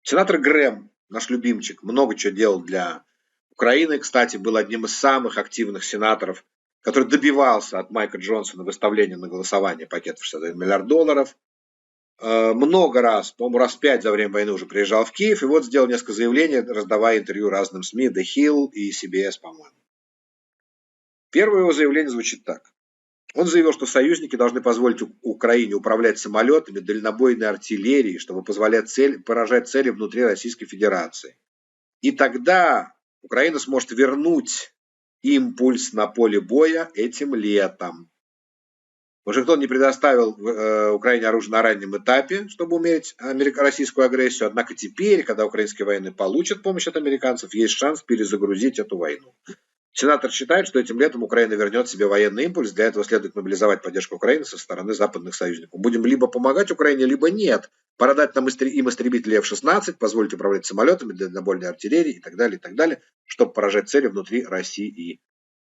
Сенатор Грэм, наш любимчик, много чего делал для Украины. Кстати, был одним из самых активных сенаторов, который добивался от Майка Джонсона выставления на голосование пакета в $61 миллиард. Много раз, по-моему, раз 5 за время войны уже приезжал в Киев, и вот сделал несколько заявлений, раздавая интервью разным СМИ, The Hill и CBS, по-моему. Первое его заявление звучит так. Он заявил, что союзники должны позволить Украине управлять самолетами, дальнобойной артиллерией, чтобы позволять поражать цели внутри Российской Федерации. И тогда Украина сможет вернуть импульс на поле боя этим летом. Вашингтон не предоставил Украине оружие на раннем этапе, чтобы умерить российскую агрессию. Однако теперь, когда украинские военные получат помощь от американцев, есть шанс перезагрузить эту войну. Сенатор считает, что этим летом Украина вернет себе военный импульс. Для этого следует мобилизовать поддержку Украины со стороны западных союзников. Будем либо помогать Украине, либо нет. Пора дать нам им истребители F-16, позволить управлять самолетами, дальнобойной артиллерии и так далее, чтобы поражать цели внутри России.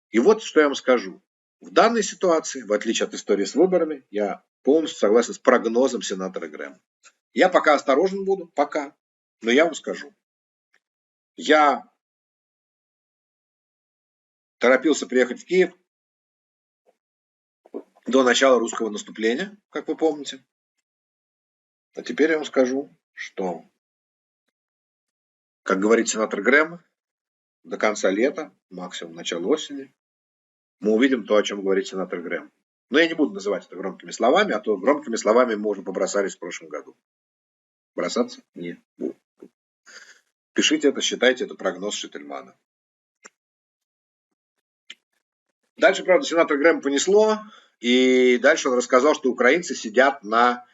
И вот что я вам скажу. В данной ситуации, в отличие от истории с выборами, я полностью согласен с прогнозом сенатора Грэма. Я пока осторожен буду, пока. Но я вам скажу. Я торопился приехать в Киев до начала русского наступления, как вы помните. А теперь я вам скажу, что, как говорит сенатор Грэм, до конца лета, максимум начала осени, мы увидим то, о чем говорит сенатор Грэм. Но я не буду называть это громкими словами, а то громкими словами мы уже побросались в прошлом году. Бросаться не буду. Пишите это, считайте это прогноз Шительмана. Дальше, правда, сенатор Грэм понесло, и дальше он рассказал, что украинцы сидят на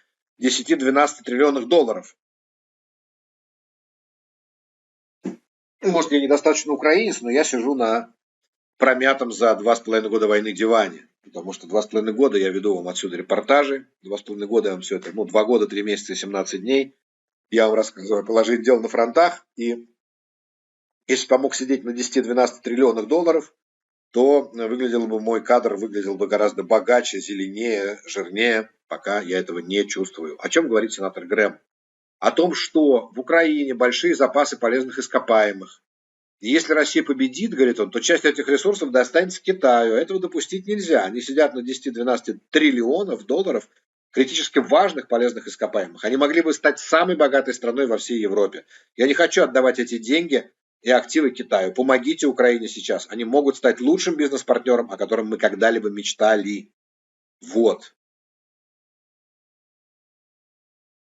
10-12 триллионах долларов. Может, я недостаточно украинец, но я сижу на промятом за 2,5 года войны диване. Потому что 2,5 года я веду вам отсюда репортажи. 2,5 года я вам все это, 2 года, 3 месяца и 17 дней. Я вам рассказываю положение дел на фронтах. И если бы я мог сидеть на 10-12 триллионах долларов, то выглядел бы мой кадр выглядел бы гораздо богаче, зеленее, жирнее. Пока я этого не чувствую. О чем говорит сенатор Грэм? О том, что в Украине большие запасы полезных ископаемых. И если Россия победит, говорит он, то часть этих ресурсов достанется Китаю. Этого допустить нельзя. Они сидят на 10-12 триллионов долларов критически важных полезных ископаемых. Они могли бы стать самой богатой страной во всей Европе. Я не хочу отдавать эти деньги и активы Китаю. Помогите Украине сейчас. Они могут стать лучшим бизнес-партнером, о котором мы когда-либо мечтали. Вот.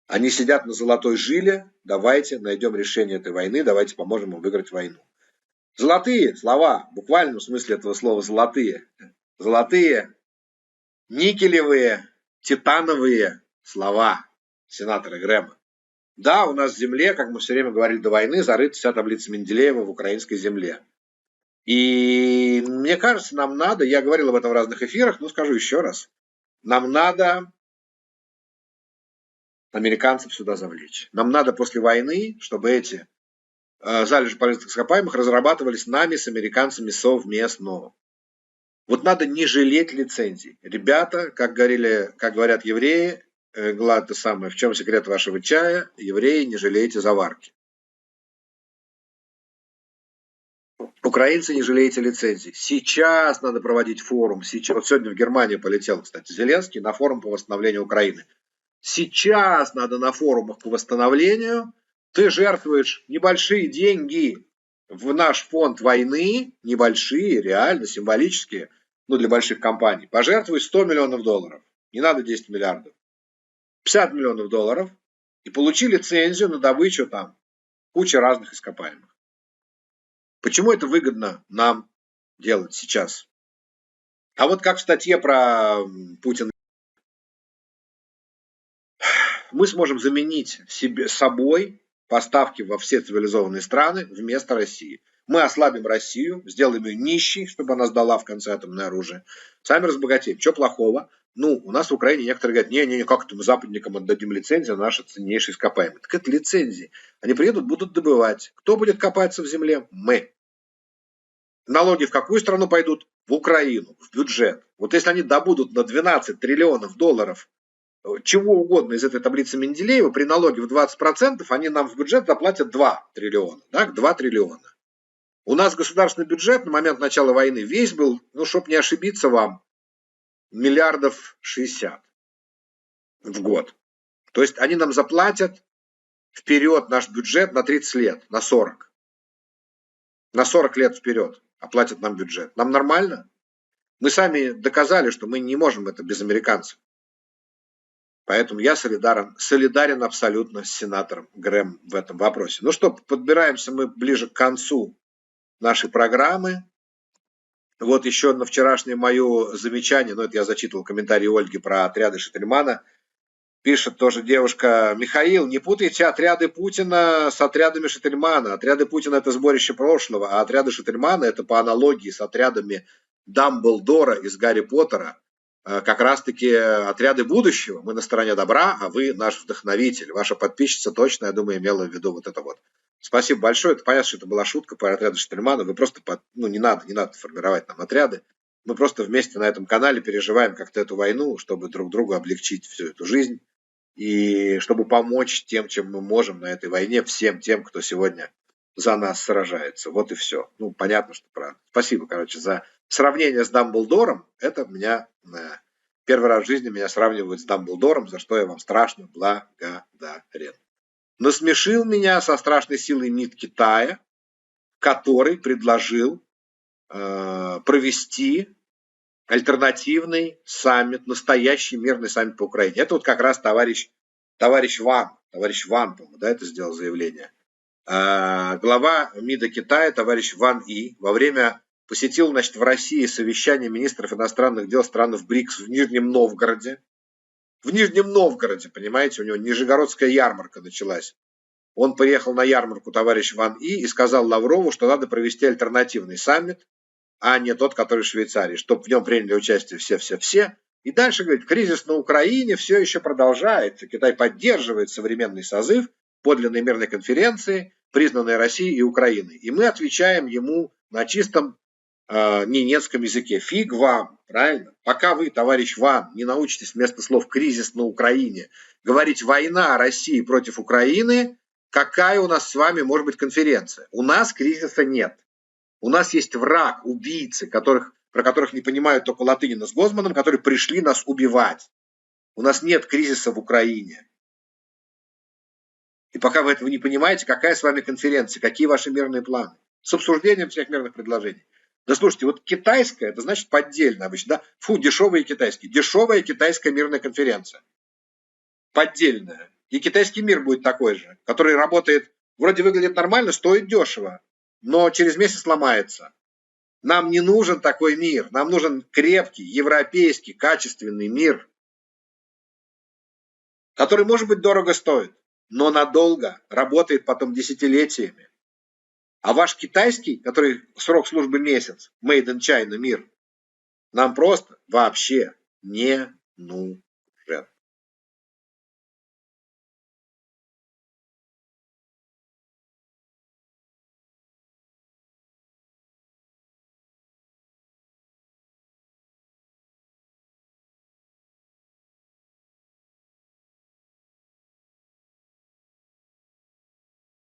Они сидят на золотой жиле. Давайте найдем решение этой войны. Давайте поможем им выиграть войну. Золотые слова, в буквальном смысле этого слова золотые. Золотые, никелевые, титановые слова сенатора Грэма. Да, у нас в земле, как мы все время говорили до войны, зарыта вся таблица Менделеева в украинской земле. И мне кажется, нам надо, я говорил об этом в разных эфирах, но скажу еще раз, нам надо американцев сюда завлечь. Нам надо после войны, чтобы эти залежи полезных ископаемых разрабатывались нами с американцами совместно. Вот надо не жалеть лицензий. Ребята, как говорят евреи, это самое, в чем секрет вашего чая, евреи, не жалейте заварки. Украинцы, не жалейте лицензий. Сейчас надо проводить форум. Сейчас, вот сегодня в Германию полетел, кстати, Зеленский на форум по восстановлению Украины. Сейчас надо на форумах по восстановлению. Ты жертвуешь небольшие деньги в наш фонд войны, небольшие, реально, символические, для больших компаний. Пожертвуй $100 миллионов. Не надо 10 миллиардов. $50 миллионов. И получи лицензию на добычу там кучи разных ископаемых. Почему это выгодно нам делать сейчас? А вот как в статье про Путина. Мы сможем заменить собой поставки во все цивилизованные страны вместо России. Мы ослабим Россию, сделаем ее нищей, чтобы она сдала в конце атомное оружие. Сами разбогатеем. Что плохого? У нас в Украине некоторые говорят, не, как это мы западникам отдадим лицензию на наши ценнейшие ископаемые. Так это лицензии. Они приедут, будут добывать. Кто будет копаться в земле? Мы. Налоги в какую страну пойдут? В Украину, в бюджет. Вот если они добудут на 12 триллионов долларов чего угодно из этой таблицы Менделеева, при налоге в 20% они нам в бюджет заплатят 2 триллиона. Да, 2 триллиона. У нас государственный бюджет на момент начала войны весь был, ну, чтобы не ошибиться вам, миллиардов 60 в год. То есть они нам заплатят вперед наш бюджет на 30 лет, на 40. На 40 лет вперед оплатят нам бюджет. Нам нормально? Мы сами доказали, что мы не можем это без американцев. Поэтому я солидарен абсолютно с сенатором Грэм в этом вопросе. Ну что, подбираемся мы ближе к концу нашей программы. Вот еще на вчерашнее мое замечание, это я зачитывал комментарий Ольги про отряды Шительмана. Пишет тоже девушка: Михаил, не путайте отряды Путина с отрядами Шительмана. Отряды Путина – это сборище прошлого, а отряды Шительмана – это по аналогии с отрядами Дамблдора из Гарри Поттера. Как раз-таки отряды будущего. Мы на стороне добра, а вы наш вдохновитель. Ваша подписчица точно, я думаю, имела в виду вот это вот. Спасибо большое. Это понятно, что это была шутка про отряды Шительмана. Вы просто, не надо формировать нам отряды. Мы просто вместе на этом канале переживаем как-то эту войну, чтобы друг другу облегчить всю эту жизнь. И чтобы помочь тем, чем мы можем на этой войне, всем тем, кто сегодня за нас сражается. Вот и все. Понятно, что правда. Спасибо, за сравнение с Дамблдором. Это меня первый раз в жизни меня сравнивают с Дамблдором, за что я вам страшно благодарен. Насмешил меня со страшной силой МИД Китая, который предложил провести альтернативный саммит, настоящий мирный саммит по Украине. Это вот как раз товарищ Ван, по-моему, это сделал заявление. Глава МИДа Китая, товарищ Ван И, посетил, в России совещание министров иностранных дел стран БРИКС в Нижнем Новгороде. В Нижнем Новгороде, понимаете, у него Нижегородская ярмарка началась. Он приехал на ярмарку, товарищ Ван И сказал Лаврову, что надо провести альтернативный саммит, а не тот, который в Швейцарии, чтобы в нем приняли участие все. И дальше говорит, кризис на Украине все еще продолжается. Китай поддерживает современный созыв подлинной мирной конференции, признанной Россией и Украиной. И мы отвечаем ему на чистом ненецком языке. Фиг вам, правильно? Пока вы, товарищ Ван, не научитесь вместо слов «кризис на Украине» говорить «война России против Украины», какая у нас с вами может быть конференция? У нас кризиса нет. У нас есть враг, убийцы, про которых не понимают только Латынина с Гозманом, которые пришли нас убивать. У нас нет кризиса в Украине. И пока вы этого не понимаете, какая с вами конференция, какие ваши мирные планы? С обсуждением всех мирных предложений. Да слушайте, вот китайская, это значит поддельно обычно, да? Фу, дешевые китайские. Дешевая китайская мирная конференция. Поддельная. И китайский мир будет такой же, который работает, вроде выглядит нормально, стоит дешево, но через месяц ломается. Нам не нужен такой мир. Нам нужен крепкий, европейский, качественный мир, который, может быть, дорого стоит, но надолго, работает потом десятилетиями. А ваш китайский, который срок службы месяц, made in China мир, нам просто вообще не нужен.